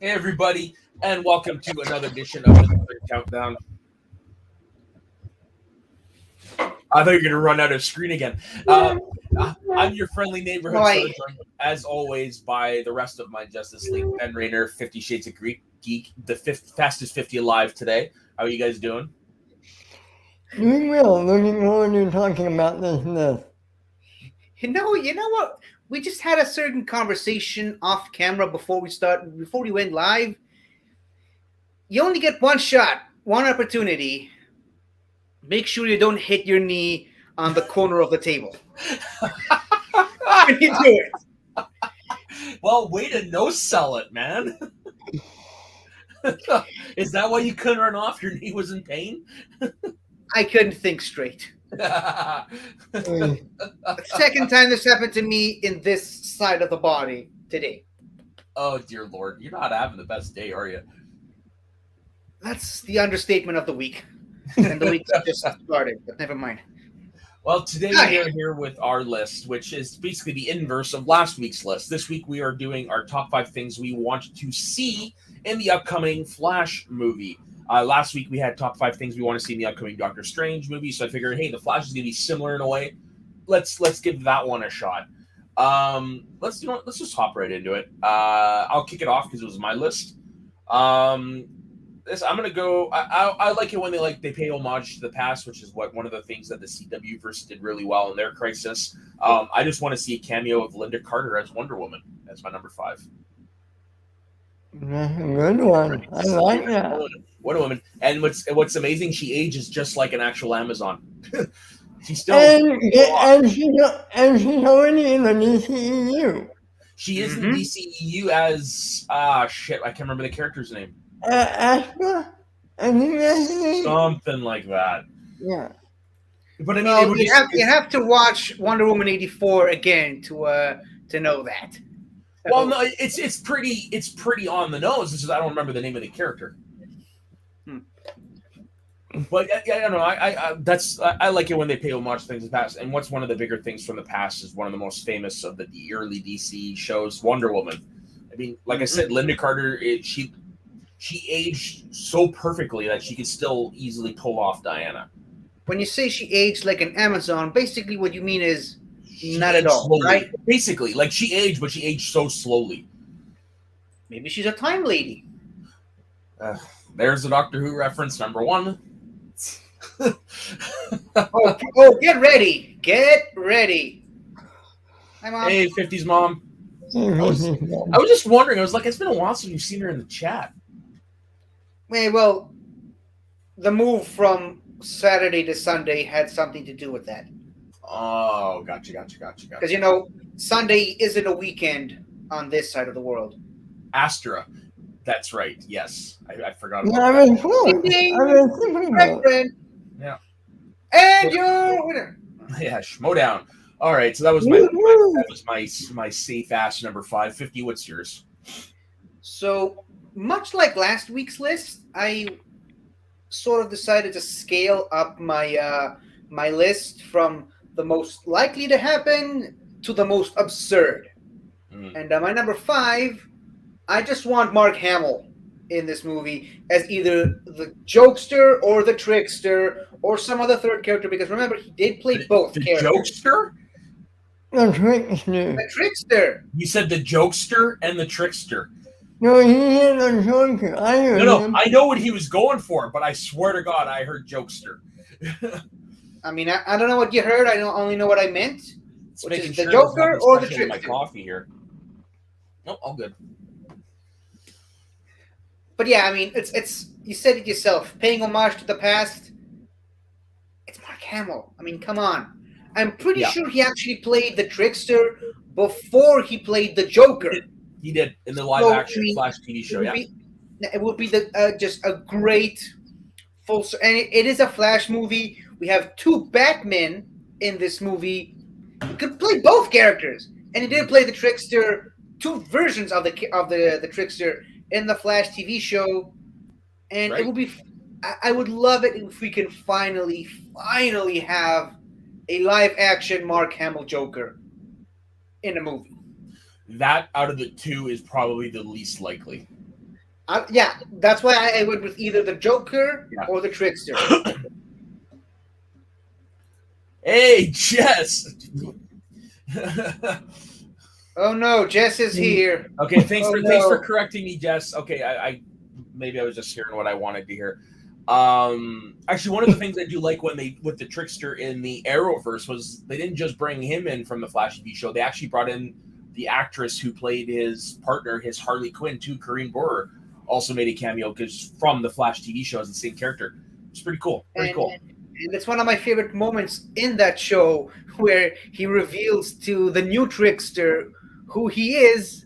Hey, everybody, and welcome to another edition of the Third Countdown. I thought you were going to run out of screen again. Uh, I'm your friendly neighborhood Why? sojourn, as always, by the rest of my Justice League. Ben Rayner, 50 Shades of Greek Geek, the fastest 50 alive today. How are you guys doing? Doing well. Looking forward to talking about this list. You know what? We just had a certain conversation off camera before we went live. You only get one shot, one opportunity. Make sure you don't hit your knee on the corner of the table when you do it. Well, way to no sell it, man. Is that why you couldn't run off? Your knee was in pain? I couldn't think straight. Uh, The second time this happened to me in this side of the body today. Oh, dear Lord. You're not having the best day, are you? That's the understatement of the week. And the week just started, but never mind. Well, today we are here with our list, which is basically the inverse of last week's list. This week we are doing our top 5 things we want to see in the upcoming Flash movie. Last week we had top 5 things we want to see in the upcoming Doctor Strange movie, so I figured, hey, the Flash is going to be similar in a way. Let's give that one a shot. Let's just hop right into it. I'll kick it off because it was my list. I'm gonna go. I like it when they pay homage to the past, which is one of the things that the CW verse did really well in their Crisis. I just want to see a cameo of Linda Carter as Wonder Woman. That's my number 5. That's a good one. I like that. Wonder Woman, and what's amazing, she ages just like an actual Amazon. She's still And she's already in the DCEU. She is in the DCEU as shit. I can't remember the character's name. Astra? I think that's the name. Something like that. Yeah. But I mean, No, you have to watch Wonder Woman 84 again to know that. Well, no, it's pretty on the nose. It's just I don't remember the name of the character. But yeah, I don't know. I like it when they pay homage to things in the past. And what's one of the bigger things from the past is one of the most famous of the early DC shows, Wonder Woman. I mean, like I said, Linda Carter, she aged so perfectly that she could still easily pull off Diana. When you say she aged like an Amazon, basically what you mean is She not at aged all, slowly. right? Basically, like she aged, but she aged so slowly. Maybe she's a time lady. There's the Doctor Who reference, number 1. Oh, get ready. Get ready. Hi, Mom. Hey, 50s mom. I was just wondering. I was like, it's been a while since we've seen her in the chat. Hey, well, the move from Saturday to Sunday had something to do with that. Oh, gotcha. Because, Sunday isn't a weekend on this side of the world. Astra. That's right. Yes. I forgot Yeah, about I that. was cool. Yeah. And your winner. Yeah, Schmodown. All right, so that was my safe ass number 5. 50, what's yours? So, much like last week's list, I sort of decided to scale up my my list from the most likely to happen to the most absurd. And my number 5, I just want Mark Hamill in this movie as either the jokester or the trickster or some other third character, because remember, he did play both the characters. Jokester? The trickster. The trickster. You said the jokester and the trickster. No, he is a joker. I heard him. I know what he was going for, but I swear to God, I heard jokester. I mean, I don't know what you heard. I only know what I meant. It's Which making is the sure Joker there's nothing or the special in my trickster? coffee here. Nope, all good. But yeah, I mean, it's you said it yourself. Paying homage to the past. It's Mark Hamill. I mean, come on. I'm pretty sure he actually played the trickster before he played the Joker. He did in the live action Flash TV show. It would be just a great full. And it is a Flash movie. We have 2 Batmen in this movie. He could play both characters, and he did play the trickster. 2 versions of the trickster in the Flash TV show, and it would be. I would love it if we can finally have a live action Mark Hamill Joker in a movie. That out of the 2 is probably the least likely. Yeah, that's why I went with either the Joker Yeah. or the Trickster. Hey, Jess. Oh no, Jess is here. Okay, thanks Oh thanks for no. correcting me, Jess. Okay, I maybe I was just hearing what I wanted to hear. Actually, one of the things I do like when they with the Trickster in the Arrowverse was they didn't just bring him in from the Flash TV show. They actually brought in the actress who played his partner, his Harley Quinn, too. Corinne Bohrer also made a cameo because from the Flash TV show as the same character. It's pretty cool. Pretty cool. And it's one of my favorite moments in that show where he reveals to the new Trickster who he is,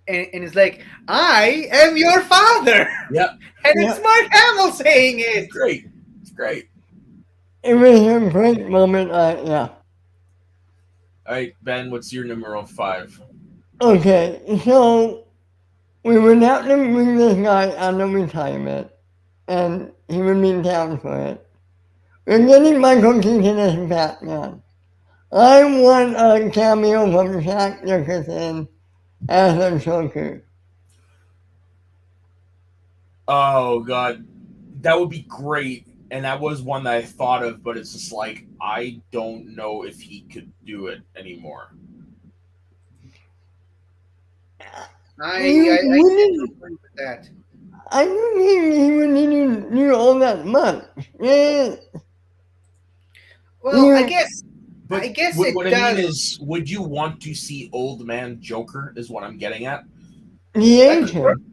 and is like, "I am your father," Yep, and it's Mark Hamill saying it. it's great. It's great. It was a great moment. Yeah. All right, Ben, what's your numero 5? Okay, so we would have to bring this guy out of retirement, and he would be down for it. We're getting Michael Keaton as Batman. I want a cameo from Jack Nicholson as a Joker. Oh God, that would be great. And that was one that I thought of, but it's just like I don't know if he could do it anymore. I You wouldn't. agree with that. I don't think he would need to do all that much. Yeah, Well, I you, guess But it what I mean does. is, would you want to see old man Joker? Is what I'm getting at. the That could work. agent.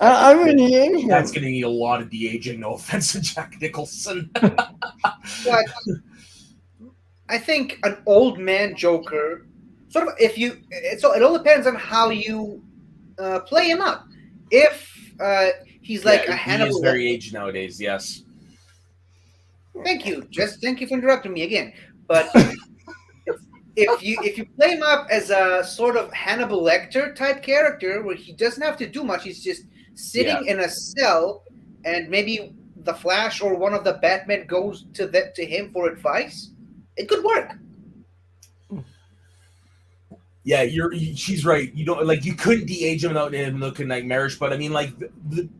I would age That's him. going to need a lot of de-aging. No offense to Jack Nicholson. But I think an old man Joker, sort of, so it all depends on how you play him up. If he's like a Yeah, he is Hannibal, very aged nowadays. Yes. thank you, just thank you for interrupting me again. But if you play him up as a sort of Hannibal Lecter type character, where he doesn't have to do much, he's just Yeah. sitting in a cell, and maybe the Flash or one of the Batmen goes to him for advice, it could work. Yeah, she's right. You don't like you couldn't de-age him without him looking nightmarish, but I mean, like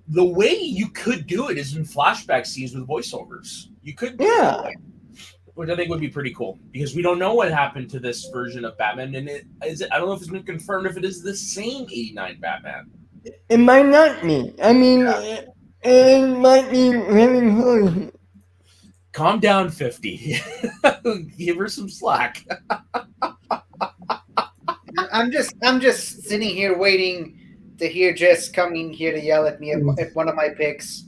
the way you could do it is in flashback scenes with voiceovers. You could do it that Yeah. way, which I think would be pretty cool because we don't know what happened to this version of Batman, and I don't know if it's been confirmed if it is the same '89 Batman. It might not be. I mean, it might be very close. Calm down, 50. Give her some slack. I'm just sitting here waiting to hear Jess coming here to yell at me at one of my picks,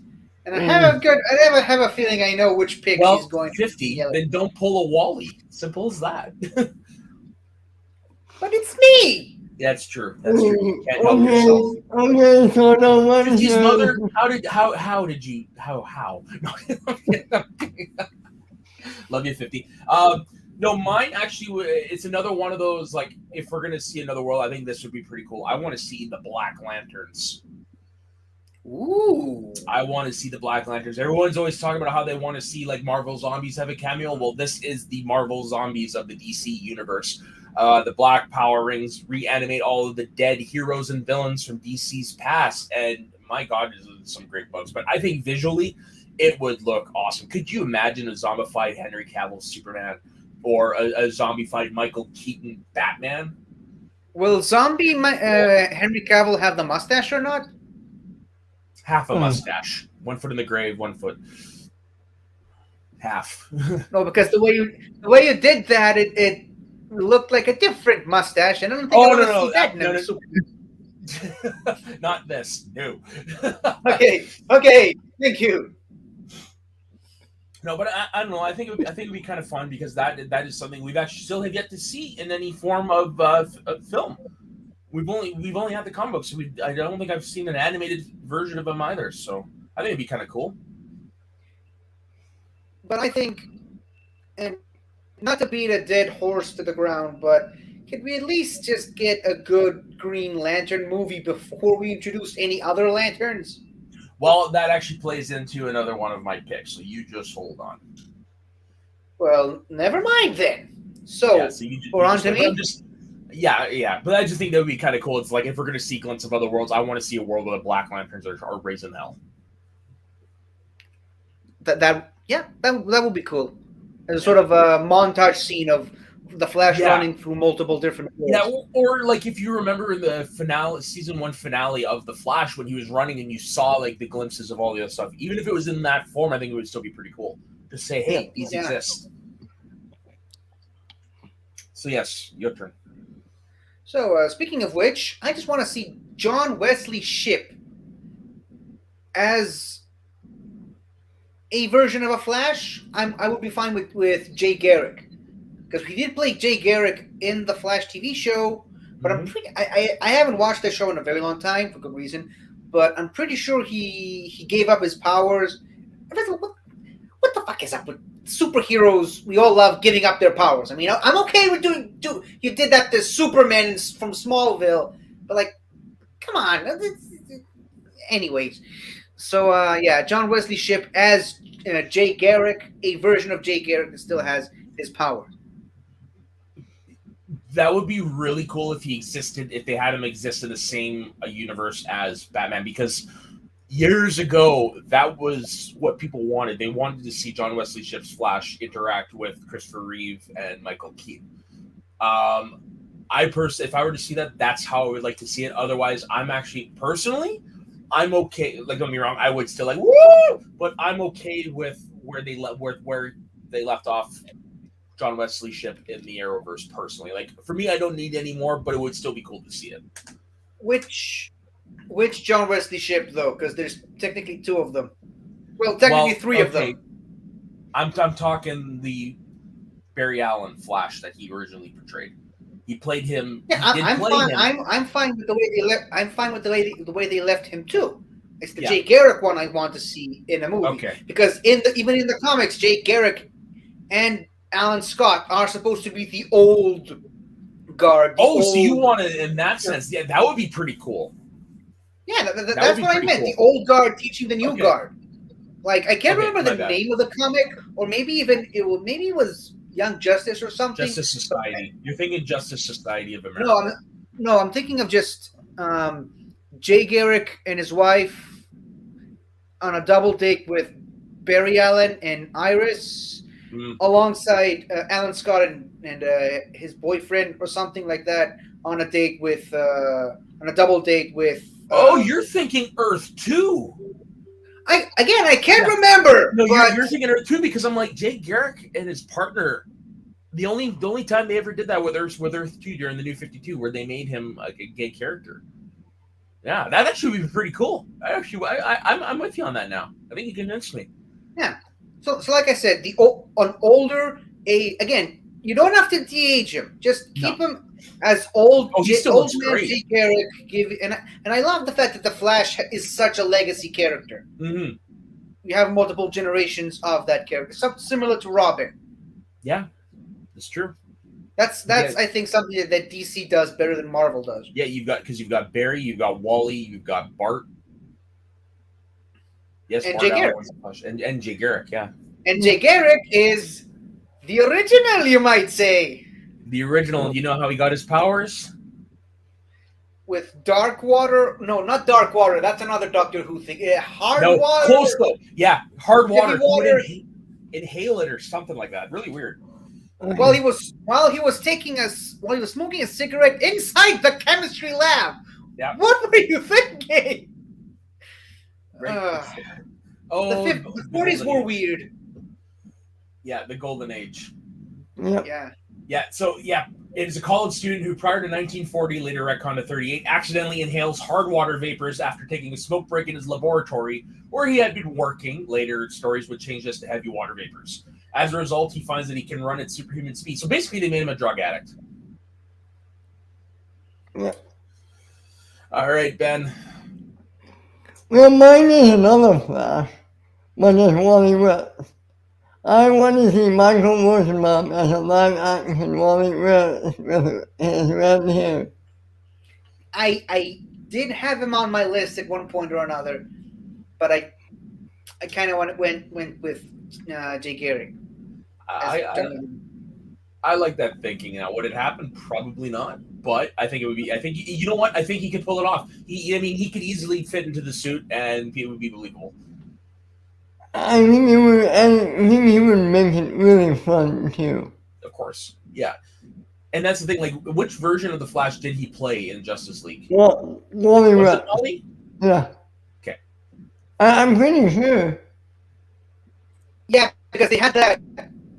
and I have a feeling I know which pick Well, she's going to 50. yell at. Then don't pull a Wally. Simple as that. But it's me. That's true. That's true. You can't help Okay, yourself. okay, so no one 50's mother. says, How did you how? No. Love you, 50. No, mine actually. It's another one of those. Like, if we're gonna see another world, I think this would be pretty cool. I want to see the Black Lanterns. Ooh. I want to see the Black Lanterns. Everyone's always talking about how they want to see like Marvel Zombies have a cameo. Well, this is the Marvel Zombies of the DC universe. The Black Power Rings reanimate all of the dead heroes and villains from DC's past, and my God, there's some great books. But I think visually, it would look awesome. Could you imagine a zombified Henry Cavill Superman or a zombified Michael Keaton Batman? Will zombie Henry Cavill have the mustache or not? Half a mustache, 1 foot in the grave, 1 foot. Half. No, because the way you did that, it looked like a different mustache, and I don't think I want to see that. No. Not this. No. Okay, thank you. No, but I don't know. I think it'd be kind of fun because that is something we've actually still have yet to see in any form of film. We've only had the comic books. So I don't think I've seen an animated version of them either. So I think it'd be kind of cool. But I think, and not to beat a dead horse to the ground, but can we at least just get a good Green Lantern movie before we introduce any other lanterns? Well, that actually plays into another one of my picks, so you just hold on. Well, never mind then. So, Yeah, so we're on to me? Yeah. But I just think that would be kind of cool. It's like if we're going to sequence of other worlds, I want to see a world where the Black Lanterns are raising hell. That would be cool. As a sort of a montage scene of the Flash Yeah. running through multiple different Yeah, worlds. or like if you remember in the finale, season 1 finale of the Flash, when he was running and you saw like the glimpses of all the other stuff, even if it was in that form, I think it would still be pretty cool to say, hey, these exist. So yes, your turn. So speaking of which, I just want to see John Wesley Shipp as a version of a Flash. I would be fine with Jay Garrick, because he did play Jay Garrick in the Flash TV show. But I haven't watched the show in a very long time for good reason. But I'm pretty sure he gave up his powers. What the fuck is up with superheroes? We all love giving up their powers. I mean, I'm okay with doing. You did that to Superman from Smallville, but like, come on. Anyways, so yeah, John Wesley Shipp as Jay Garrick, a version of Jay Garrick that still has his powers. That would be really cool if he existed, if they had him exist in the same universe as Batman, because years ago, that was what people wanted. They wanted to see John Wesley Shipp's Flash interact with Christopher Reeve and Michael Keaton. If I were to see that, that's how I would like to see it. Otherwise, I'm actually personally, I'm okay. Like, don't get me wrong, I would still like woo, but I'm okay with where they left off John Wesley Shipp in the Arrowverse. Personally, like for me, I don't need any more, but it would still be cool to see it. Which John Wesley Shipp though? Because there's technically two of them. Well, technically three of them. I'm talking the Barry Allen Flash that he originally portrayed. He played him. Yeah, I'm fine with the way they left. I'm fine with the way they left him too. It's the Jay Garrick one I want to see in a movie. Okay. Because even in the comics, Jay Garrick and Alan Scott are supposed to be the old guard. So you want it in that sense? Yeah, that would be pretty cool. Yeah, that's what I meant. Cool. The old guard teaching the new guard. Like I can't remember the name of the comic, or maybe it was Young Justice or something. Justice Society. You're thinking Justice Society of America. No, I'm thinking of just Jay Garrick and his wife on a double date with Barry Allen and Iris, alongside Alan Scott and his boyfriend or something like that on a date with on a double date with. You're thinking Earth 2. I can't remember. No, you're thinking Earth 2 because I'm like Jay Garrick and his partner. The only time they ever did that with Earth 2 during the New 52, where they made him like a gay character. Yeah, that actually would be pretty cool. I'm with you on that now. I think you convinced me. Yeah. So like I said, again, you don't have to de-age him. Just keep him as old. He still looks great. Jay Garrick, and I love the fact that the Flash is such a legacy character. Mm-hmm. We have multiple generations of that character, something similar to Robin. Yeah, it's true. That's I think something that DC does better than Marvel does. Yeah, you've got Barry, you've got Wally, you've got Bart. Yes, and Jay Garrick. And Jay Garrick, yeah. And Jay Garrick is the original, you might say. The original. You know how he got his powers? With dark water. No, not dark water. That's another Doctor Who thing. Hard water. Close though. Yeah, hard water. Inhale it or something like that. Really weird. While he was smoking a cigarette inside the chemistry lab. Yeah. What were you thinking? Right. The 40s were weird. Yeah, the golden age. Yep. Yeah. Yeah. So it is a college student who, prior to 1940, later retconned to 38, accidentally inhales hard water vapors after taking a smoke break in his laboratory where he had been working. Later, stories would change this to heavy water vapors. As a result, he finds that he can run at superhuman speed. So basically, they made him a drug addict. Yeah. All right, Ben. Well, mine is another Flash, but it's Wally West. I want to see Michael Rosenbaum as a live-action Wally West with his red hair. I did have him on my list at one point or another, but I kind of went with Jay Garrick. I like that thinking. Now, would it happen? Probably not. But I think it would be. I think you know what? I think he could pull it off. I mean, he could easily fit into the suit, and it would be believable. I think it would. I think he would make it really fun too. Of course, yeah. And that's the thing. Like, which version of the Flash did he play in Justice League? Well, Wally Was it West. Wally? Yeah. Okay. I'm pretty sure. Yeah, because they had that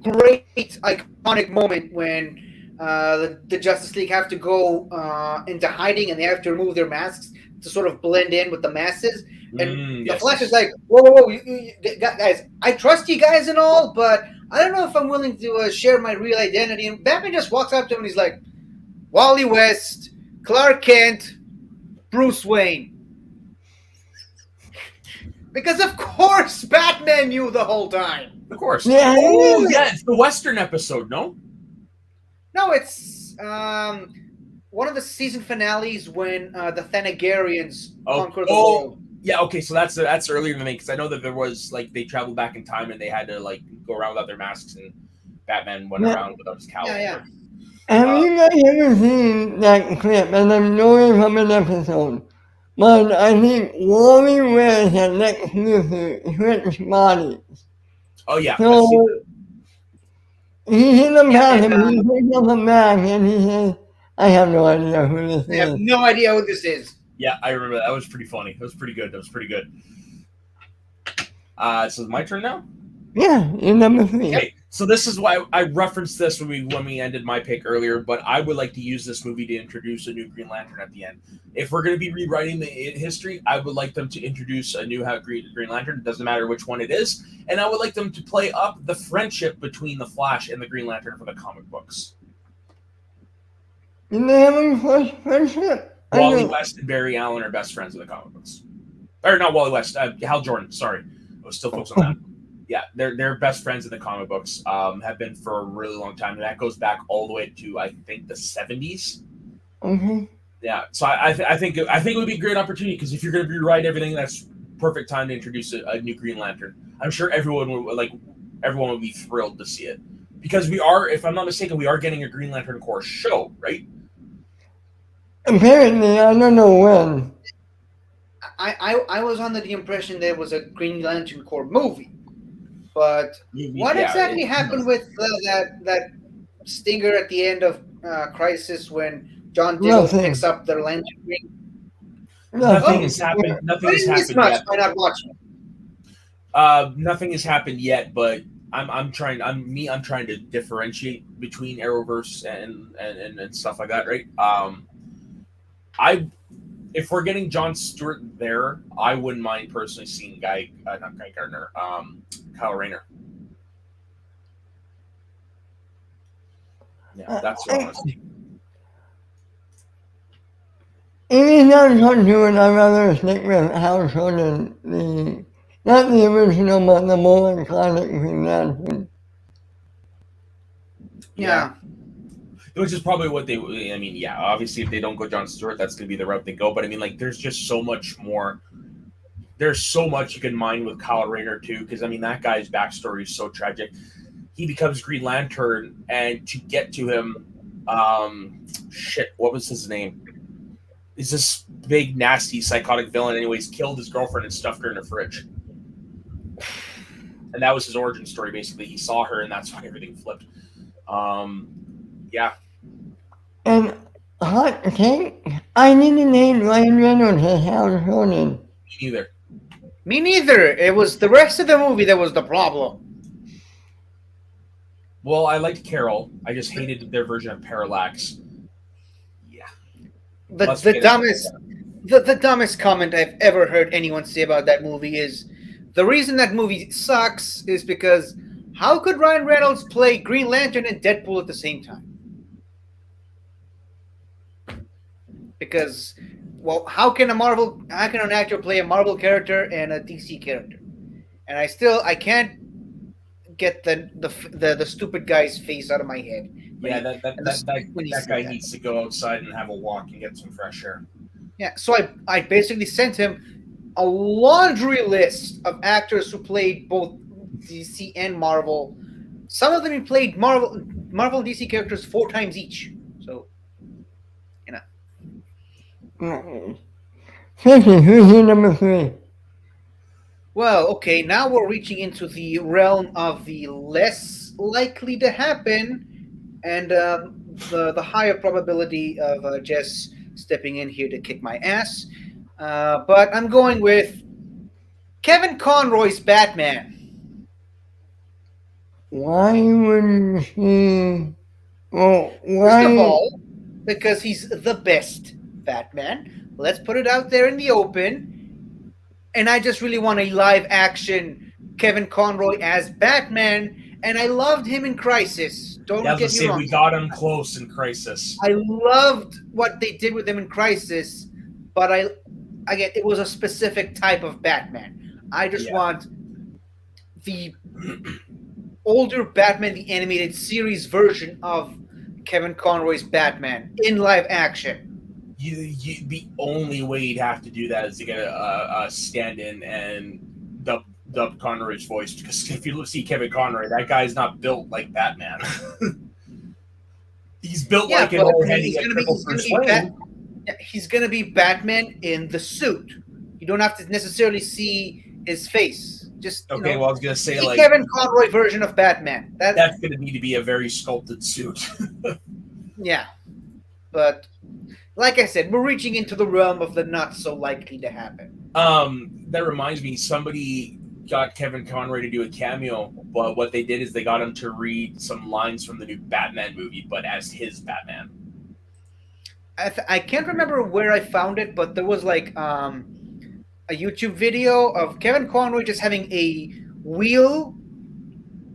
great iconic moment when the Justice League have to go into hiding and they have to remove their masks to sort of blend in with the masses. And the Flash is like, whoa, whoa, whoa, guys, I trust you guys and all, but I don't know if I'm willing to share my real identity. And Batman just walks up to him and he's like, Wally West, Clark Kent, Bruce Wayne. Because of course Batman knew the whole time. Of course. Yeah. Oh, yeah, it's the Western episode, no? No, it's one of the season finales when the Thanagarians conquer the world. Yeah, okay, so that's earlier than me, because I know that there was, like, they traveled back in time and they had to, like, go around without their masks, and Batman went around without his cowl. Yeah. Have you guys ever seen that clip? And I'm knowing from an episode. But I think Wally West and Lex Luthor switched bodies. Oh, yeah. So he hit him past him, and, he picked up a bag, and he says, I have no idea who this I have is. no idea who this is. Yeah, I remember that. That was pretty funny. That was pretty good. So it's my turn now? Yeah, you're number 3. Okay, so this is why I referenced this when we ended my pick earlier, but I would like to use this movie to introduce a new Green Lantern at the end. If we're going to be rewriting the history, I would like them to introduce a new Green Lantern. It doesn't matter which one it is. And I would like them to play up the friendship between the Flash and the Green Lantern for the comic books. Did they have a close friendship? Wally West and Barry Allen are best friends in the comic books. Or not Wally West, Hal Jordan, sorry. I was still focused on that. Yeah, they're best friends in the comic books. Have been for a really long time. And that goes back all the way to, I think, the 70s. Mm-hmm. Yeah, so I think it would be a great opportunity, because if you're going to rewrite everything, that's perfect time to introduce a new Green Lantern. I'm sure everyone would be thrilled to see it, because we are, if I'm not mistaken, we are getting a Green Lantern Corps show, right? Apparently, I don't know when. I was under the impression there was a Green Lantern Corps movie, but what exactly happened with that stinger at the end of Crisis when John Diggle picks up the lantern ring? Nothing has happened. Nothing has happened yet. By not watching. Nothing has happened yet, but I'm trying to differentiate between Arrowverse and stuff like that, right? If we're getting Jon Stewart there, I wouldn't mind personally seeing Kyle Rayner. Yeah, that's what I want to see. If he's not Jon Stewart, I'd rather stick with Hal Jordan, not the original, but the more iconic Green Lantern. Yeah. Which is probably what obviously if they don't go Jon Stewart, that's going to be the route they go. But I mean, like, there's just so much more. There's so much you can mine with Kyle Rayner, too, because, that guy's backstory is so tragic. He becomes Green Lantern, and to get to him, what was his name? He's this big, nasty, psychotic villain. Anyways, killed his girlfriend and stuffed her in a fridge. And that was his origin story, basically. He saw her, and that's why everything flipped. Yeah. And hot take, I didn't hate Ryan Reynolds as Hal Jordan. Me neither. It was the rest of the movie that was the problem. Well, I liked Carol. I just hated their version of Parallax. Yeah. The dumbest comment I've ever heard anyone say about that movie is the reason that movie sucks is because how could Ryan Reynolds play Green Lantern and Deadpool at the same time? Because, well, how can an actor play a Marvel character and a DC character? And I can't get the stupid guy's face out of my head. Yeah, that guy needs to go outside and have a walk and get some fresh air. Yeah, so I basically sent him a laundry list of actors who played both DC and Marvel. Some of them he played Marvel and DC characters 4 times each. So, you know. Fifty, who's your number three? Well, okay, now we're reaching into the realm of the less likely to happen and the higher probability of Jess stepping in here to kick my ass. But I'm going with Kevin Conroy's Batman. Why wouldn't he? Well, First of why? all, because he's the best Batman. Let's put it out there in the open. And I just really want a live action Kevin Conroy as Batman. And I loved him in Crisis. Don't Yeah, I was gonna get me say wrong. we got him close in Crisis. I loved what they did with him in Crisis, but again, it was a specific type of Batman. I just want the older Batman, the animated series version of Kevin Conroy's Batman in live action. The only way you'd have to do that is to get a stand-in and dub Conroy's voice, because if you see Kevin Conroy, that guy's not built like Batman. He's built like an old heady He's gonna be Batman in the suit. You don't have to necessarily see his face. Just okay. Well, I was gonna say the like Kevin Conroy version of Batman. That's gonna need to be a very sculpted suit. Yeah, but like I said, we're reaching into the realm of the not so likely to happen. That reminds me, somebody got Kevin Conroy to do a cameo, but what they did is they got him to read some lines from the new Batman movie, but as his Batman. I can't remember where I found it, but there was like a YouTube video of Kevin Conroy just having a wheel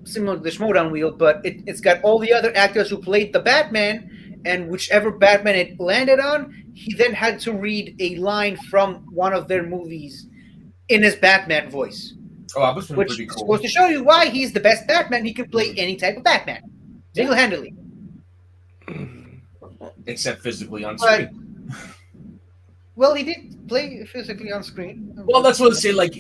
similar to the Schmodown wheel, but it's got all the other actors who played the Batman, and whichever Batman it landed on, he then had to read a line from one of their movies in his Batman voice. Oh, that was pretty cool. Which is supposed to show you why he's the best Batman. He can play any type of Batman, single-handedly. Except physically on screen. Well, he did play physically on screen. Well, that's what I say. Like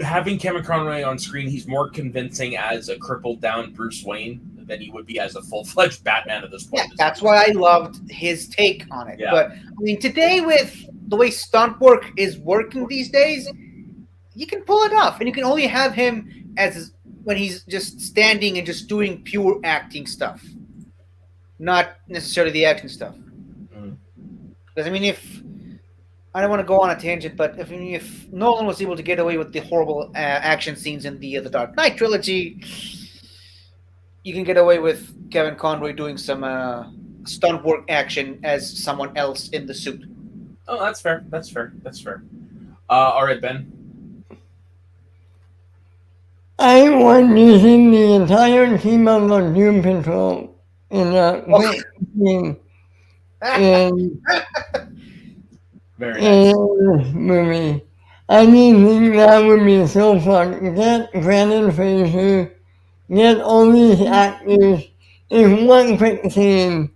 having Kevin Conroy on screen, he's more convincing as a crippled down Bruce Wayne than he would be as a full-fledged Batman at this point. Yeah, that's why I loved his take on it. Yeah. But I mean, today with the way stunt work is working these days, you can pull it off, and you can only have him as when he's just standing and just doing pure acting stuff, not necessarily the action stuff. Because I mean, if I don't want to go on a tangent, but if Nolan was able to get away with the horrible action scenes in the Dark Knight trilogy, you can get away with Kevin Conroy doing some stunt work action as someone else in the suit. Oh, that's fair. That's fair. That's fair. All right, Ben. I want using the entire team of the Doom Patrol in a game in Very nice. this movie. I think that would be so fun. Get Brandon Fraser, get all these actors in one quick scene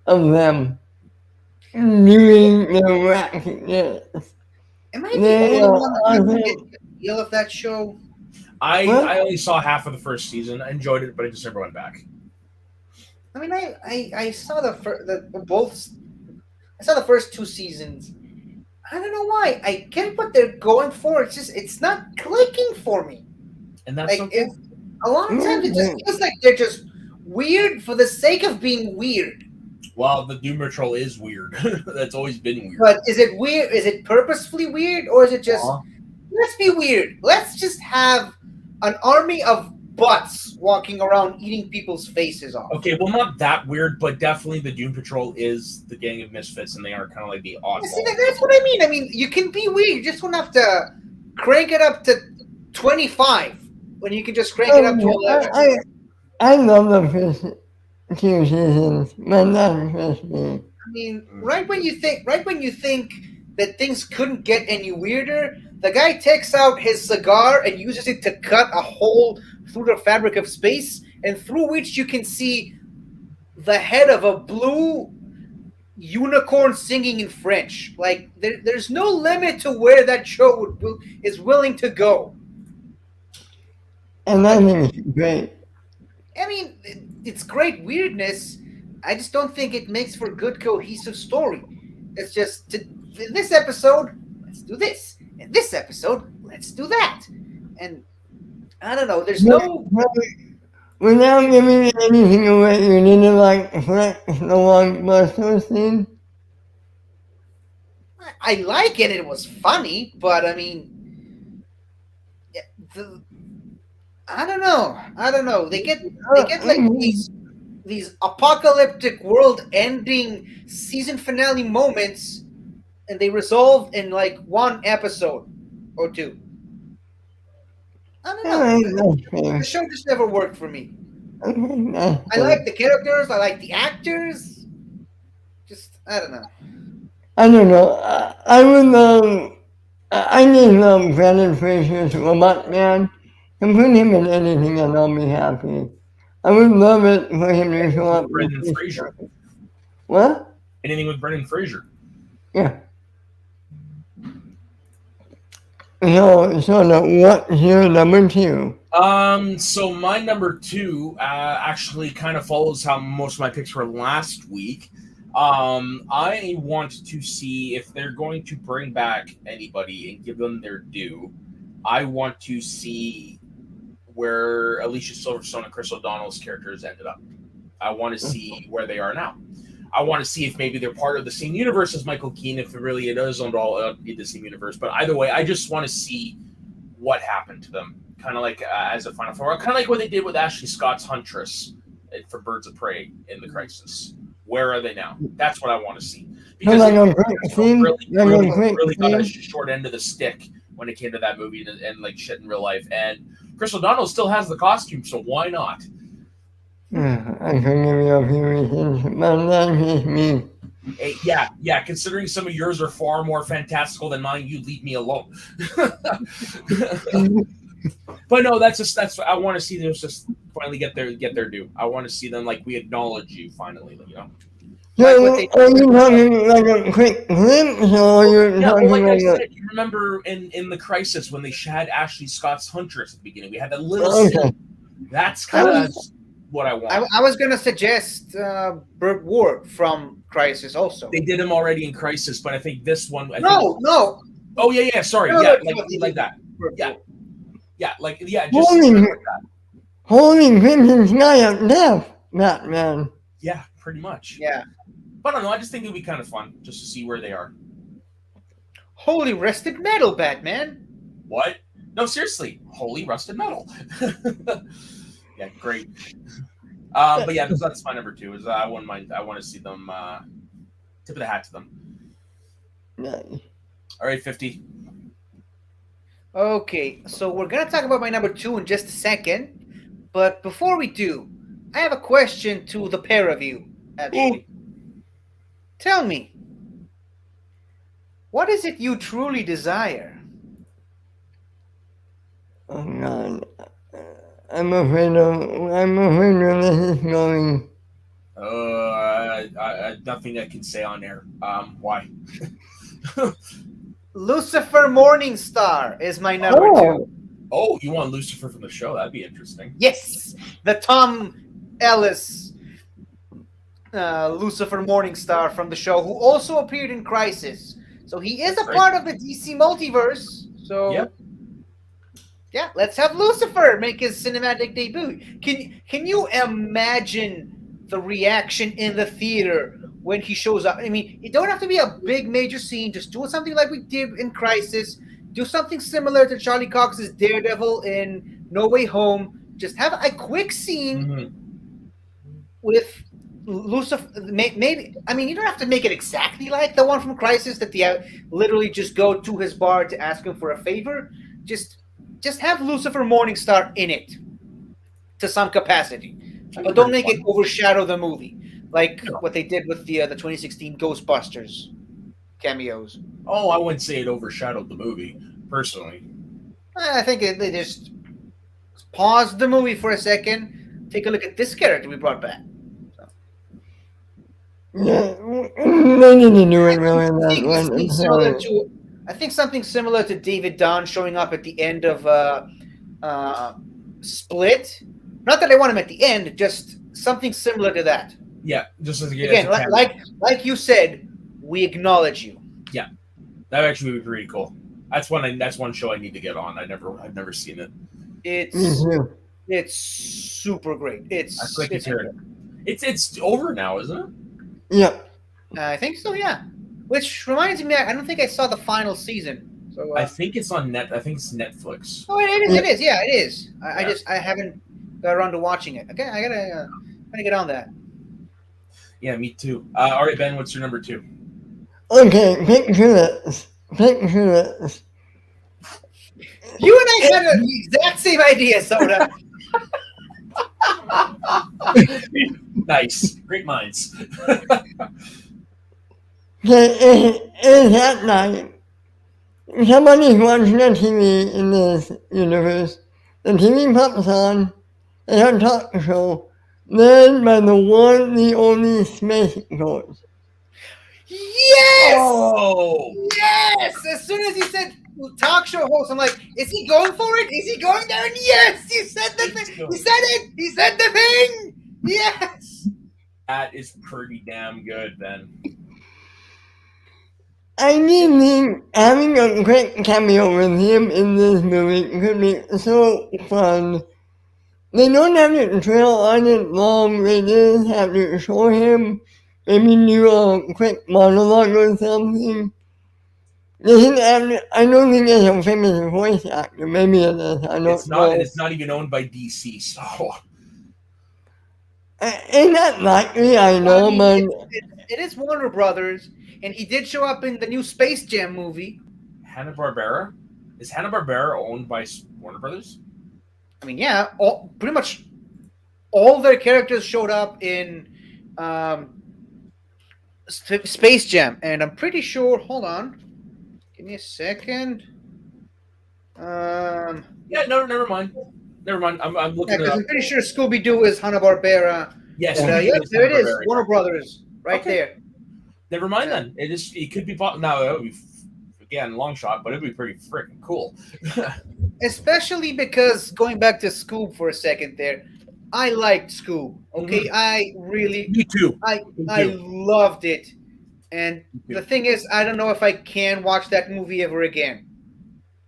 of them doing the ratchetness. Am I the only one that didn't get the feel of that show? I only saw half of the first season. I enjoyed it, but I just never went back. I mean, I saw I saw the first 2 seasons. I don't know why. I get what they're going for. It's not clicking for me. And that's okay. A lot of times it just feels like they're just weird for the sake of being weird. Well, the Doom Patrol is weird. That's always been weird. But is it weird? Is it purposefully weird, or is it just let's be weird? Let's just have an army of butts walking around eating people's faces off. Okay, well, not that weird, but definitely the Doom Patrol is the gang of misfits, and they are kind of like the oddball. See, that's what I mean. I mean, you can be weird. You just don't have to crank it up to 25 when you can just crank it up to 11. I love the first 2 seasons, but not the first season. I mean, right when you think that things couldn't get any weirder, the guy takes out his cigar and uses it to cut a hole through the fabric of space, and through which you can see the head of a blue unicorn singing in French. Like, there's no limit to where that show is willing to go. And I think it's great. I mean, it's great weirdness. I just don't think it makes for a good cohesive story. It's just in this episode, let's do this. In this episode, let's do that. And I don't know. There's no. Without giving anything away, you didn't like flex the blockbuster scene? I like it. It was funny, but I mean, yeah, I don't know. I don't know. They get like these apocalyptic world-ending season finale moments, and they resolve in like one episode or two. I don't know. The show just never worked for me. I like the characters. I like the actors. Just I don't know. I don't know. I would I just love Brendan Fraser's Robot Man. And put him in anything and I'll be happy. I would love it for him to show up. Brendan Fraser. What? Anything with Brendan Fraser. Yeah. So what's your number 2? So my number 2 actually kind of follows how most of my picks were last week. I want to see if they're going to bring back anybody and give them their due. I want to see where Alicia Silverstone and Chris O'Donnell's characters ended up. I want to see where they are now. I want to see if maybe they're part of the same universe as Michael Keane, if it really isn't all be the same universe. But either way, I just want to see what happened to them. Kind of like as a final four. Kind of like what they did with Ashley Scott's Huntress for Birds of Prey in The Crisis. Where are they now? That's what I want to see. Because really got a short end of the stick when it came to that movie and like shit in real life. And Chris O'Donnell still has the costume, so why not? I can give you a few reasons, but that's just me. Hey, yeah. Considering some of yours are far more fantastical than mine, you leave me alone. But no, that's I want to see them just finally get their due. I want to see them like we acknowledge you finally, you know. So, are you talking like a quick glimpse, or you're talking like like I said, you remember in The Crisis when they had Ashley Scott's Huntress at the beginning, we had that little scene. That's kind of what I want. I was gonna suggest Burt Ward from Crisis also. They did him already in Crisis, but I think this one. No. Oh yeah. Sorry, like that. Yeah. Just holding like that. Holding Crimson Sky up death, Batman. Yeah, pretty much. Yeah. But I don't know. I just think it would be kind of fun just to see where they are. Holy rusted metal, Batman. What? No, seriously. Holy rusted metal. Yeah, great. But yeah, that's my number 2. Is I wouldn't mind. I want to see them. Tip of the hat to them. Nice. All right, 50. Okay, so we're gonna talk about my number 2 in just a second, but before we do, I have a question to the pair of you. Actually, tell me, what is it you truly desire? Oh God, I'm afraid where this is going. Nothing I can say on air. Why? Lucifer Morningstar is my number 2. Oh, you want Lucifer from the show? That'd be interesting. Yes, the Tom Ellis Lucifer Morningstar from the show, who also appeared in Crisis. So he is part of the DC multiverse. So yeah, let's have Lucifer make his cinematic debut. Can you imagine the reaction in the theater when he shows up? I mean, it don't have to be a big major scene. Just do something like we did in Crisis. Do something similar to Charlie Cox's Daredevil in No Way Home. Just have a quick scene with Lucifer. Maybe, I mean, you don't have to make it exactly like the one from Crisis that they literally just go to his bar to ask him for a favor. Just have Lucifer Morningstar in it to some capacity, but don't make it overshadow the movie like what they did with the 2016 Ghostbusters cameos. Oh, I wouldn't say it overshadowed the movie, personally. I think they just paused the movie for a second, take a look at this character we brought back. So. Yeah, they need to do it really that one. I think something similar to David Dunn showing up at the end of Split. Not that I want him at the end, just something similar to that. Yeah, just as Again, a cameo. like you said, we acknowledge you. Yeah, that actually would be pretty cool. That's one show I need to get on. I've never seen it. It's super great. I feel like it's over now, isn't it? Yeah. I think so. Yeah. Which reminds me, I don't think I saw the final season. So I think it's on net. I think it's Netflix. Oh, it is. It is. Yeah, it is. Yeah. I haven't got around to watching it. Okay, I gotta get on that. Yeah, me too. All right, Ben, what's your number 2? Okay, picture this. Picture this. You and I had the exact same idea, Soda. Nice, great minds. It's at night. Somebody's watching a TV in this universe. The TV pops on. It's a talk show led by the one, the only Space Ghost. Yes! Oh! Yes! As soon as you said talk show host, I'm like, is he going for it? Is he going there? And yes! He said the thing! He said it! He said the thing! Yes! That is pretty damn good, Ben. I didn't think having a quick cameo with him in this movie could be so fun. They don't have to trail on it long, they just have to show him, maybe do a quick monologue or something. I don't think there's a famous voice actor, maybe it is, I don't know. And it's not even owned by DC, so... Ain't that likely, I know, but... It is Warner Brothers, and he did show up in the new Space Jam movie. Hanna-Barbera? Is Hanna-Barbera owned by Warner Brothers? I mean, yeah, pretty much all their characters showed up in Space Jam, and I'm pretty sure. Hold on, give me a second. Yeah, no, never mind. I'm looking at it. I'm pretty sure Scooby Doo is Hanna-Barbera. Yes, there it is. Warner Brothers, right there. Never mind then. It could be now. That would be again long shot, but it'd be pretty freaking cool. Especially because going back to Scoob for a second there, I liked Scoob. Okay, I really. Me too. I loved it, and the thing is, I don't know if I can watch that movie ever again,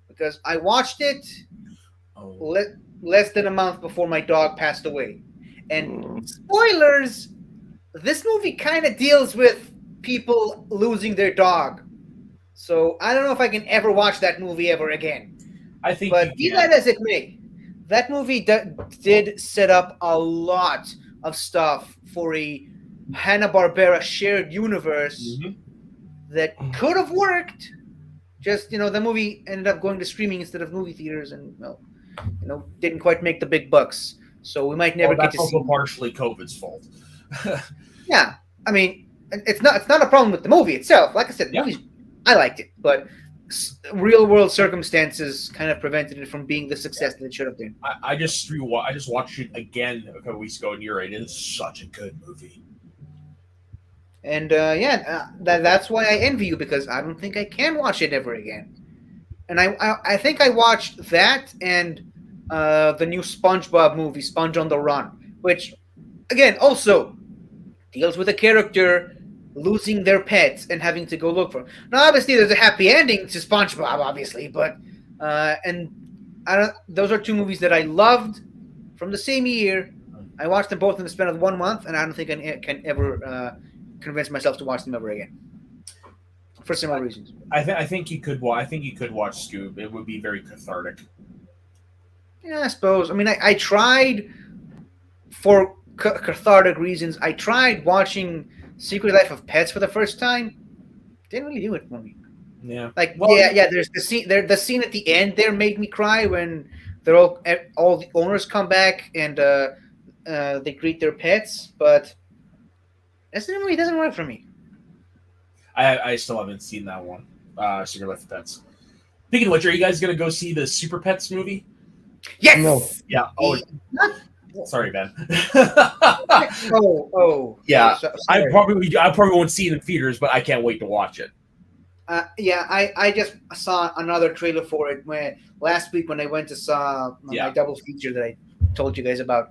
because I watched it less than a month before my dog passed away, and spoilers, this movie kind of deals with people losing their dog, so I don't know if I can ever watch that movie ever again. I think, but be that as it may, that movie did set up a lot of stuff for a Hanna-Barbera shared universe that could have worked. Just the movie ended up going to streaming instead of movie theaters, and didn't quite make the big bucks. So we might never get to see. That's also partially COVID's fault. Yeah, I mean, it's not a problem with the movie itself. Like I said, the movie, I liked it, but real world circumstances kind of prevented it from being the success that it should have been. I just watched it again a couple weeks ago, and you're right, it's such a good movie. And that's why I envy you, because I don't think I can watch it ever again. And I think I watched that and the new SpongeBob movie, Sponge on the Run, which again also deals with a character losing their pets and having to go look for them. Now, obviously, there's a happy ending to SpongeBob, obviously, but those are two movies that I loved from the same year. I watched them both in the span of 1 month, and I don't think I can ever convince myself to watch them ever again for similar reasons. I think you could watch Scoob. It would be very cathartic. Yeah, I suppose. I mean, I tried for cathartic reasons. I tried watching Secret Life of Pets for the first time. Didn't really do it for me. Yeah. There's the scene. The scene at the end there made me cry when they're all the owners come back and they greet their pets. But this movie doesn't work for me. I still haven't seen that one. Secret Life of Pets. Speaking of which, are you guys gonna go see the Super Pets movie? Yes. No. Yeah. Oh. Sorry, Ben. Yeah. I probably won't see it in theaters, but I can't wait to watch it. I just saw another trailer for it last week when I went to saw my double feature that I told you guys about.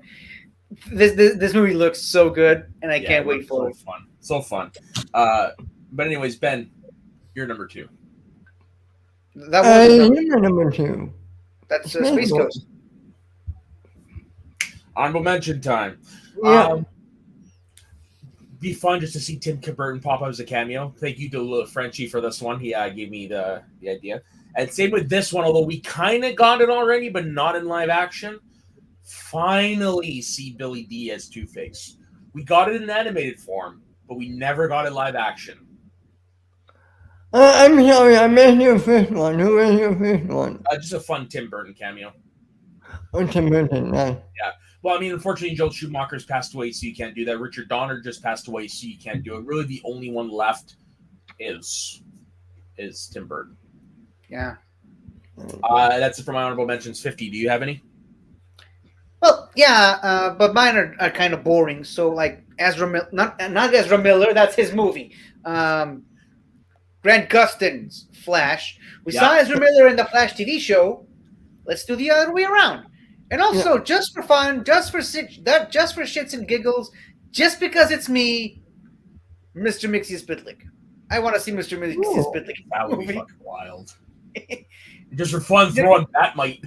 This movie looks so good, and I Yeah, can't it wait looks so for it. fun. So fun. Uh, but anyways, Ben, you're number two. That was his number. Human number two. That's Space Space Ghost. Ghost. Honorable mention time. Yeah. Be fun just to see Tim Burton pop up as a cameo. Thank you to Frenchie for this one. He gave me the idea. And same with this one, although we kind of got it already, but not in live action. Finally see Billy D as Two-Face. We got it in animated form, but we never got it live action. I'm sorry, I missed your first one. Who was your first one? Just a fun Tim Burton cameo. Oh, Tim Burton, nice. Yeah. Well, I mean, unfortunately, Joel Schumacher's passed away, so you can't do that. Richard Donner just passed away, so you can't do it. Really, the only one left is Tim Burton. Yeah. That's it for my honorable mentions. 50. Do you have any? Well, yeah, but mine are kind of boring. So, like Ezra Miller, not Ezra Miller. That's his movie. Grant Gustin's Flash. We saw Ezra Miller in the Flash TV show. Let's do the other way around. And also, just for fun, just for shits and giggles, just because it's me, Mr. Mixie Spitlick. I want to see Mr. Mixie Spitlick. That would be fucking wild. Just for fun, throw on Batmite.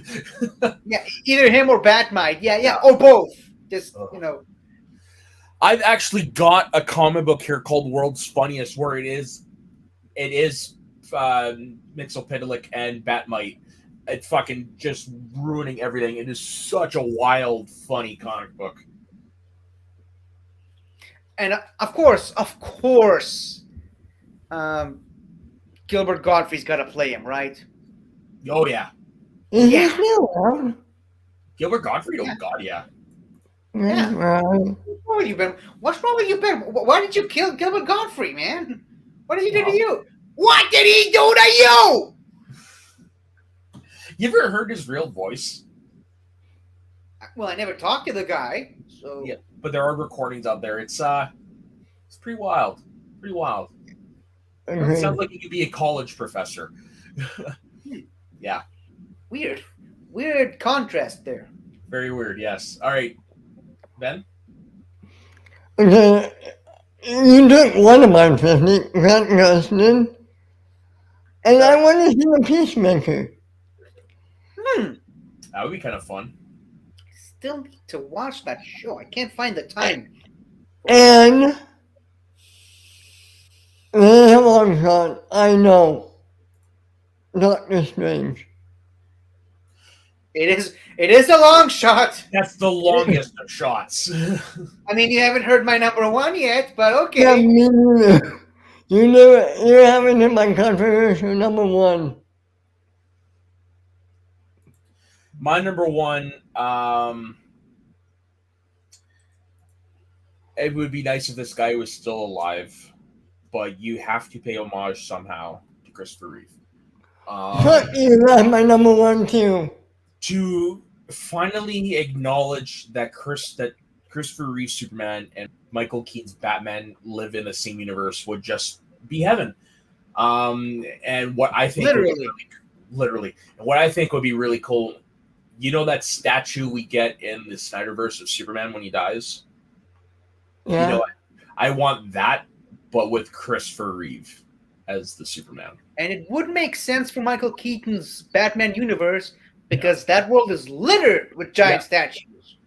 Yeah, either him or Batmite. Yeah, or both. Just I've actually got a comic book here called World's Funniest, where it is Mixopedalich and Batmite. It's fucking just ruining everything. It is such a wild, funny comic book. And of course, Gilbert Gottfried's got to play him, right? Oh yeah. Is he still around? Gilbert Gottfried? Oh god, yeah. Yeah. Right. What's wrong with you, Ben? What's wrong with you, Ben? Why did you kill Gilbert Gottfried, man? What did he do to you? What did he do to you? You ever heard his real voice? Well, I never talked to the guy, so yeah. But there are recordings out there. It's pretty wild. Pretty wild. It sounds like you could be a college professor. Yeah. Weird contrast there. Very weird, yes. All right. Ben? Okay. You took one of my 50, Grant Gustin, and I want to see the Peacemaker. That would be kind of fun. Still need to watch that show. I can't find the time. And there's a long shot, I know. Doctor Strange. It is a long shot. That's the longest of shots. I mean, you haven't heard my number one yet, but okay. Yeah, me neither. You know, you haven't hit my controversial number one. My number one, it would be nice if this guy was still alive, but you have to pay homage somehow to Christopher Reeve. Fuck you, that's my number one too. To finally acknowledge that Christopher Reeve's Superman and Michael Keaton's Batman live in the same universe would just be heaven. And what I think literally, and what I think would be really cool, you know that statue we get in the Snyderverse of Superman when he dies? Yeah. You know, I want that, but with Christopher Reeve as the Superman. And it would make sense for Michael Keaton's Batman universe because that world is littered with giant statues.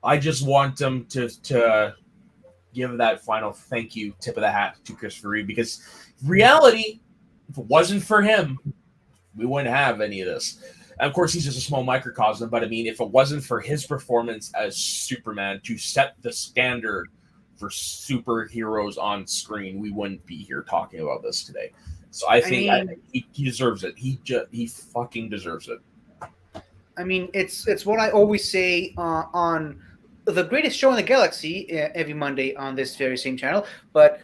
I just want them to give that final thank you, tip of the hat to Christopher Reeve, because reality, if it wasn't for him, we wouldn't have any of this. And of course, he's just a small microcosm, but I mean, if it wasn't for his performance as Superman to set the standard for superheroes on screen, we wouldn't be here talking about this today. So I think he deserves it. He fucking deserves it. I mean, it's what I always say on the greatest show in the galaxy every Monday on this very same channel. But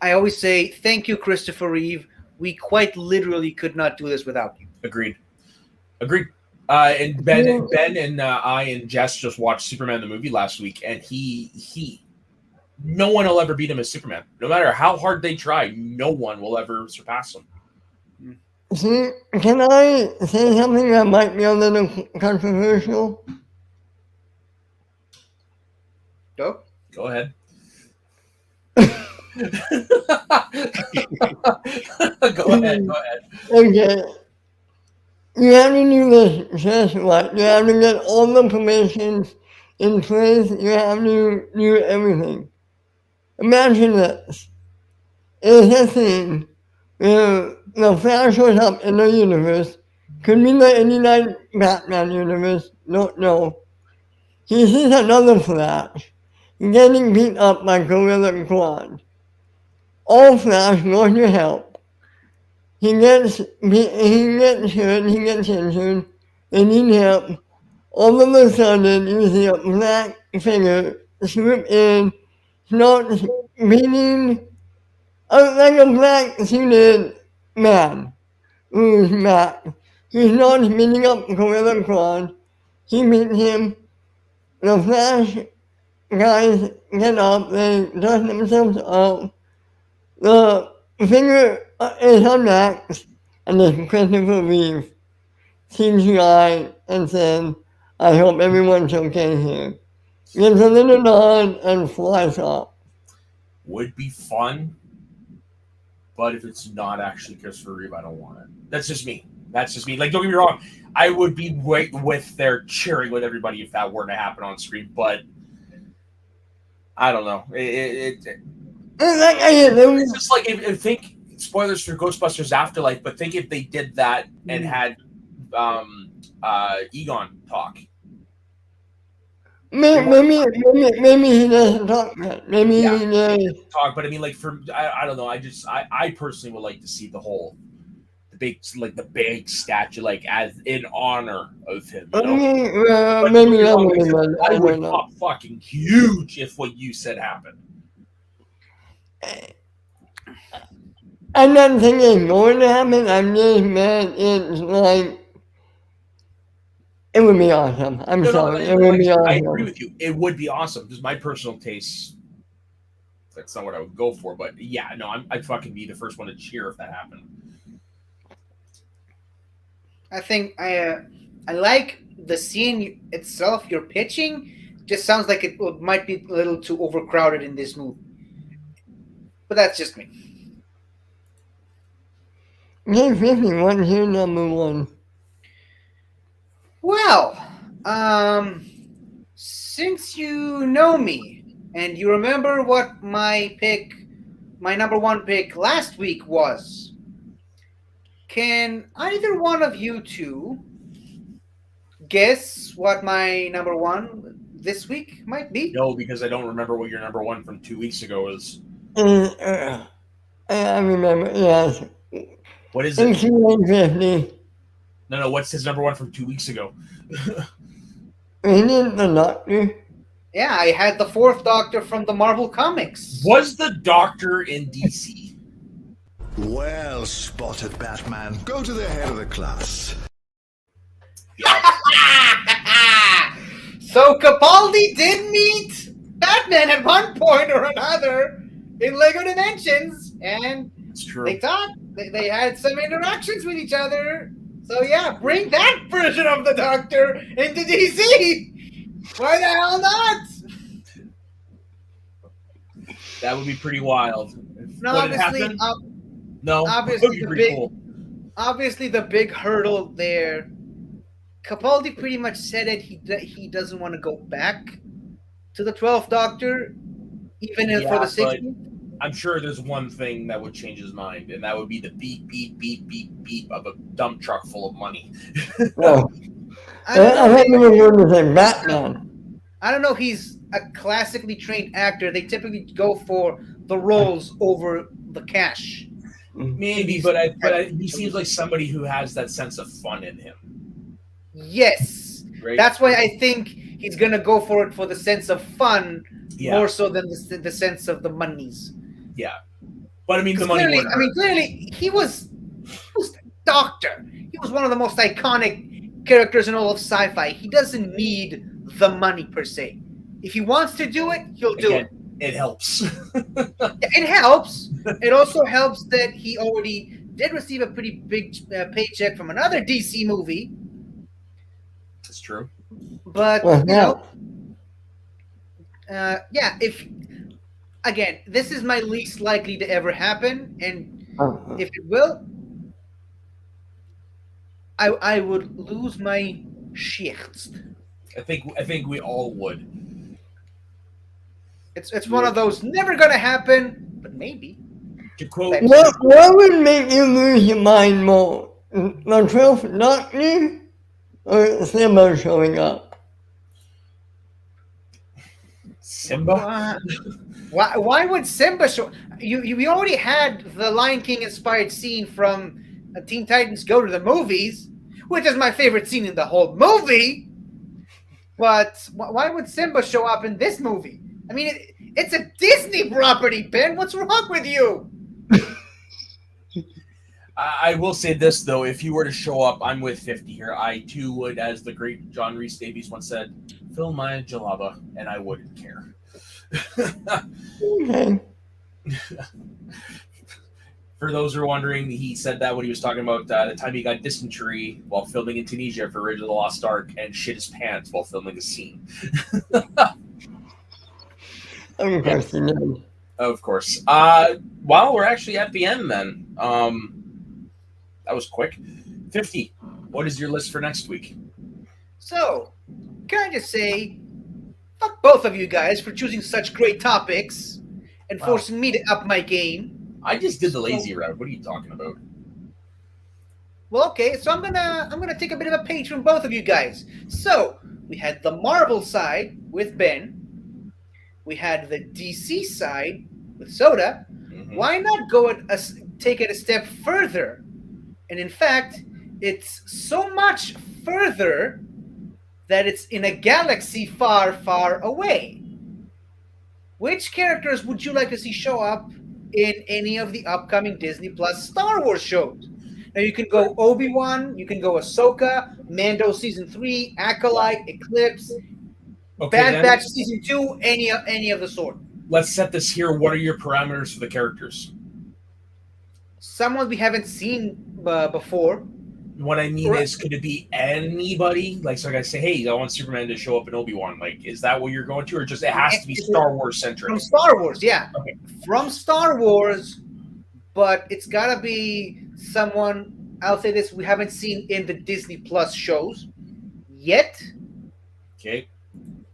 I always say thank you, Christopher Reeve. We quite literally could not do this without you. Agreed. And Ben and I and Jess just watched Superman the movie last week, and no one will ever beat him as Superman. No matter how hard they try, no one will ever surpass him. See, can I say something that might be a little controversial? Go. Go ahead. Go ahead. Go ahead. Okay. You have to do this just right. You have to get all the permissions in place. You have to do everything. Imagine this. It's a scene where the Flash shows up in the universe. Could be the 89 Batman universe. Don't know. He sees another Flash getting beat up by Gorilla Grodd. All Flash goes to help. He gets hurt, he gets injured, and needs help. All of a sudden, you see a black figure swoop in, starts beating like a black suited man who's Matt. He starts beating up Gorilla Grodd. He beats him. The Flash guys get up, they dust themselves up. The figure is unmaxed, and then Christopher Reeve CGI and said, I hope everyone's okay here. Gives a little nod and flies off. Would be fun, but if it's not actually Christopher Reeve, I don't want it. That's just me. That's just me. Like, don't get me wrong, I would be right with there cheering with everybody if that were to happen on screen, but I don't know. It's just like if think spoilers for Ghostbusters Afterlife, but think if they did that and had Egon talk. Maybe he doesn't talk yet. Maybe he does. Talk, but I mean, like I don't know. I personally would like to see the big statue, like as in honor of him. You know? Maybe that would pop fucking huge if what you said happened. I'm not thinking going to happen. I'm just mad. It's like it would be awesome. I'm sorry. It would be awesome. I agree with you. It would be awesome because my personal taste. That's not what I would go for, but yeah, no, I'd fucking be the first one to cheer if that happened. I think I like the scene itself. You're pitching just sounds like it might be a little too overcrowded in this movie, but that's just me. Hey, 51 here, number one. Well, since you know me and you remember what my number one pick last week was, can either one of you two guess what my number one this week might be? No, because I don't remember what your number one from 2 weeks ago was. I remember, yes. What is it? 1850. No, what's his number one from 2 weeks ago? Isn't the Doctor? Yeah, I had the fourth Doctor from the Marvel Comics. Was the Doctor in DC? Well spotted, Batman. Go to the head of the class. So Capaldi did meet Batman at one point or another in Lego Dimensions, and It's true. they talked. They had some interactions with each other. So yeah, bring that version of the Doctor into DC. Why the hell not? That would be pretty wild. No, obviously, no, obviously that would be pretty cool. Obviously, the big hurdle there. Capaldi pretty much said it. He doesn't want to go back to the 12th Doctor, even for the 16th. I'm sure there's one thing that would change his mind, and that would be the beep, beep, beep, beep, beep of a dump truck full of money. Oh. I think we were going to say Batman. I don't know. He's a classically trained actor. They typically go for the roles over the cash. Maybe, but he seems like somebody who has that sense of fun in him. Yes. Right? That's why I think he's going to go for it for the sense of fun more so than the sense of the monies. Yeah. But I mean, the money clearly, he was the Doctor. He was one of the most iconic characters in all of sci-fi. He doesn't need the money per se. If he wants to do it, he'll do it. It helps. It helps. It also helps that he already did receive a pretty big paycheck from another DC movie. That's true. But, yeah, if again, this is my least likely to ever happen, and if it will, I would lose my shit. I think we all would. It's one of those never gonna happen, but maybe. To quote, What would make you lose your mind more? The 12th Doctor or Simba showing up? Simba. Why would Simba show? We already had the Lion King inspired scene from Teen Titans Go to the Movies, which is my favorite scene in the whole movie. But why would Simba show up in this movie? I mean, it's a Disney property, Ben. What's wrong with you? I will say this though: if you were to show up, I'm with 50 here. I too would, as the great John Rhys Davies once said, "Fill my jalaba," and I wouldn't care. Okay. For those who are wondering, he said that when he was talking about the time he got dysentery while filming in Tunisia for Raiders of the Lost Ark and shit his pants while filming a scene. Of course you know. Of course. Well, we're actually at the end then. That was quick. 50. What is your list for next week? So, can I just say, fuck both of you guys for choosing such great topics and Wow. forcing me to up my game. I just did the lazy route. What are you talking about? Well, okay, so I'm gonna take a bit of a page from both of you guys. So we had the Marvel side with Ben. We had the DC side with Soda. Mhm. Why not go take it a step further? And in fact, it's so much further that it's in a galaxy far, far away. Which characters would you like to see show up in any of the upcoming Disney Plus Star Wars shows? Now you can go Obi-Wan, you can go Ahsoka, Mando Season 3, Acolyte, Eclipse, Okay, Bad then, Batch Season 2, any of the sort. let's set this here. What are your parameters for the characters? Someone we haven't seen before. What I mean Right. is, could it be anybody? Like, so I gotta say, hey, I want Superman to show up in Obi-Wan. Like, is that what you're going to, or just it has to be Star Wars centric? From Star Wars, yeah. Okay. From Star Wars, but it's gotta be someone, I'll say this, we haven't seen in the Disney Plus shows yet. Okay.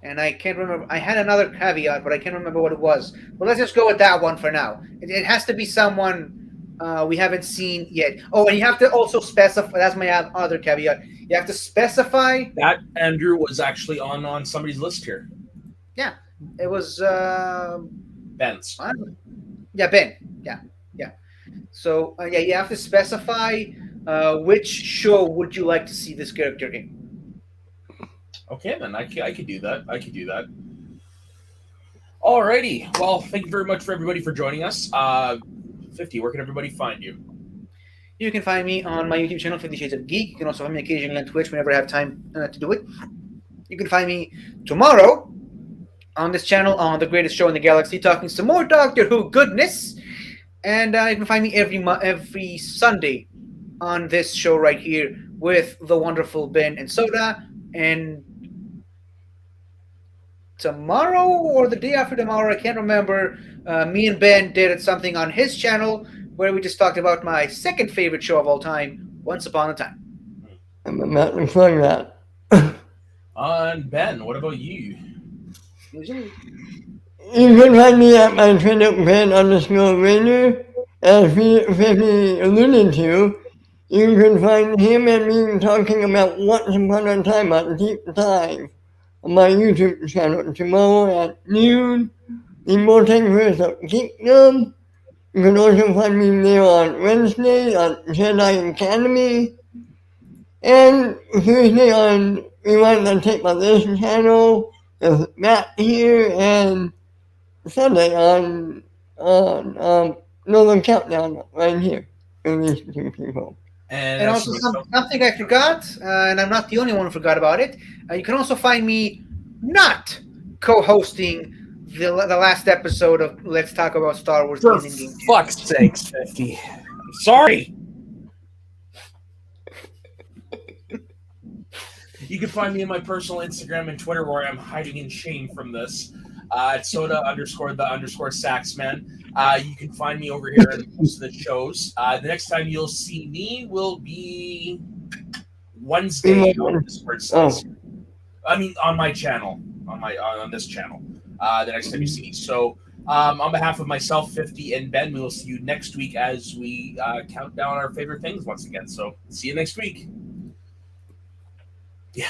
And I can't remember. I had another caveat, but I can't remember what it was. But let's just go with that one for now. It has to be someone we haven't seen yet. Oh, and you have to also specify. That's my other caveat. You have to specify. That Andrew was actually on somebody's list here. It was Ben's. yeah, Ben. Yeah. So yeah, you have to specify which show would you like to see this character in. Okay, then I could do that. I could do that. Alrighty. Well, thank you very much for everybody for joining us. 50, where can everybody find you? You can find me on my YouTube channel, 50 Shades of Geek. You can also find me occasionally on Twitch whenever I have time to do it. You can find me tomorrow on this channel on The Greatest Show in the Galaxy, talking some more Doctor Who goodness. And you can find me every Sunday on this show right here with the wonderful Ben and Soda. And tomorrow or the day after tomorrow, I can't remember, me and Ben did something on his channel where we just talked about my second favorite show of all time, Once Upon a Time. I'm about to plug that. And Ben, what about you? Usually, You can find me at my Twitter Ben_Rainer. As Vicky alluded to, you can find him and me talking about Once Upon a Time on Deep Dive on my YouTube channel tomorrow at noon. The Multiverse of Geekdom. You can also find me there on Wednesday on Jedi Academy. And Tuesday on Rewind the Tape on this channel with Matt here, and Sunday on Northern Countdown right here with these two people. And, and also something I forgot, and I'm not the only one who forgot about it. You can also find me not co-hosting the last episode of Let's Talk About Star Wars. for Gaming Game. fuck's sakes, 50. I'm sorry. You can find me on my personal Instagram and Twitter where I'm hiding in shame from this. At soda_the_saxman. You can find me over here in most of the shows. The next time you'll see me will be Wednesday on Discord. I mean, on my channel, on this channel. The next time you see me. So, on behalf of myself, 50, and Ben, we will see you next week as we count down our favorite things once again. So, see you next week. Yeah.